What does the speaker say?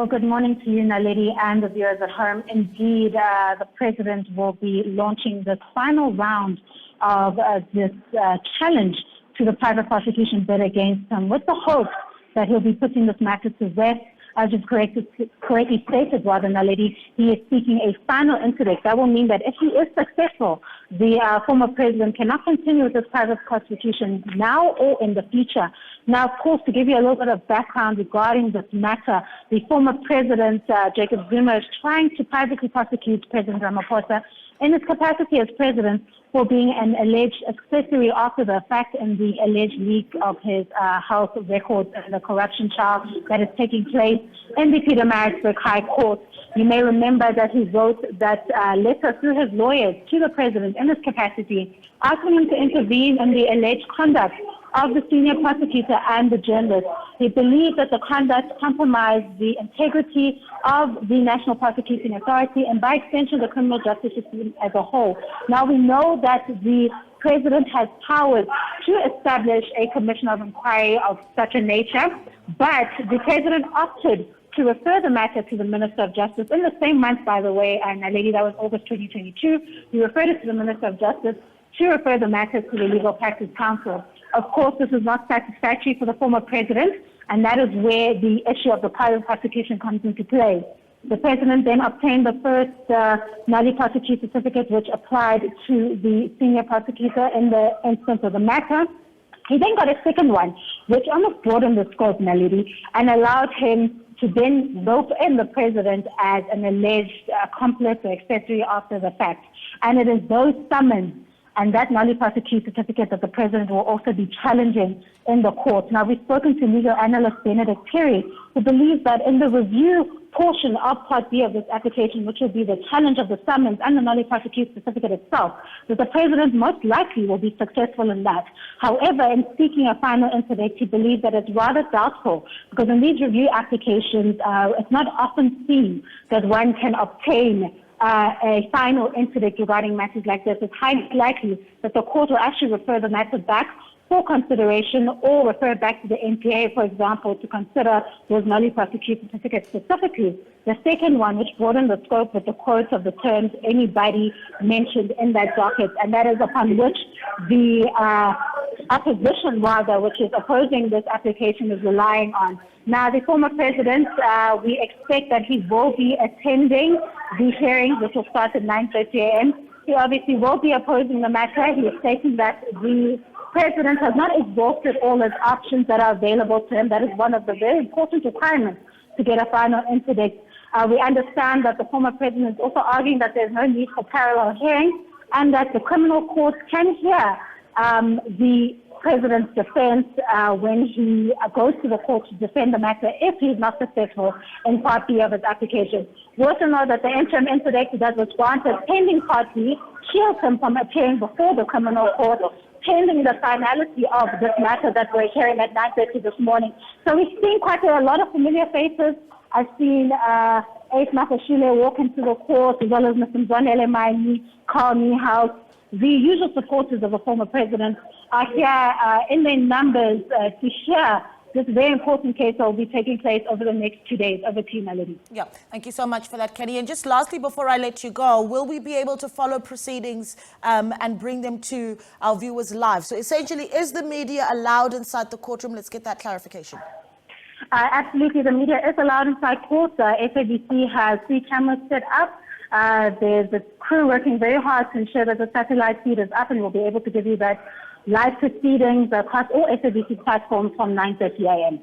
Well, good morning to you, Naledi, and the viewers at home. Indeed, the President will be launching the final round of this challenge to the private prosecution bid against him, with the hope that he'll be putting this matter to rest. As you've correctly stated, Naledi, he is seeking a final interdict. That will mean that if he is successful, the former president cannot continue with this private prosecution now or in the future. Now, of course, to give you a little bit of background regarding this matter, the former president, Jacob Zuma, is trying to privately prosecute President Ramaphosa in his capacity as president for being an alleged accessory after the fact in the alleged leak of his health records and the corruption trial that is taking place in the Johannesburg High Court. You may remember that he wrote that letter through his lawyers to the president in his capacity, asking him to intervene in the alleged conduct of the senior prosecutor and the journalist. He believed that the conduct compromised the integrity of the National Prosecuting Authority and, by extension, the criminal justice system as a whole. Now, we know that the president has powers to establish a commission of inquiry of such a nature, but the president opted to refer the matter to the Minister of Justice in the same month, by the way, and lady, that was August 2022. He referred it to the Minister of Justice to refer the matter to the Legal Practice Council. Of course, this is not satisfactory for the former president, and that is where the issue of the private prosecution comes into play. The president then obtained the first nulli prosecute certificate, which applied to the senior prosecutor in the instance of the matter. He then got a second one, which almost broadened the scope, Naledi, and allowed him to then rope in the president as an alleged accomplice or accessory after the fact. And it is those summons and that nulli prosecute certificate that the president will also be challenging in the court. Now, we've spoken to legal analyst Benedict Perry, who believes that in the review portion of Part B of this application, which will be the challenge of the summons and the nulli prosecute certificate itself, that the president most likely will be successful in that. However, in seeking a final interdict, he believes that it's rather doubtful, because in these review applications, it's not often seen that one can obtain a final interdict regarding matters like this. It's highly likely that the court will actually refer the matter back for consideration or refer back to the NPA, for example, to consider those nulli prosecute certificates specifically. The second one, which broadened the scope with the quotes of the terms anybody mentioned in that docket, and that is upon which the opposition, rather, which is opposing this application, is relying on. Now, the former president, we expect that he will be attending the hearings, which will start at 9:30 a.m. He obviously will be opposing the matter. He is stating that the president has not exhausted all his options that are available to him. That is one of the very important requirements to get a final interdict. We understand that the former president is also arguing that there's no need for parallel hearings and that the criminal court can hear the president's defense when he goes to the court to defend the matter if he's not successful in Part B of his application. We also know that the interim interdict that was granted pending Part B shields him from appearing before the criminal court pending the finality of this matter that we're hearing at 9:30 this morning. So we've seen quite a lot of familiar faces. I've seen Ace Mafashile walk into the court, as well as Mr. Mzwanele Maini, Carl Niehaus. The usual supporters of the former president are here in their numbers to share this very important case that will be taking place over the next 2 days. Over to you, Melody. Yeah, thank you so much for that, Kenny. And just lastly, before I let you go, will we be able to follow proceedings and bring them to our viewers live? So essentially, is the media allowed inside the courtroom? Let's get that clarification. Absolutely, the media is allowed inside court. SABC has 3 cameras set up. There's a crew working very hard to ensure that the satellite feed is up, and we'll be able to give you that live proceedings across all SABC platforms from 9:30 a.m.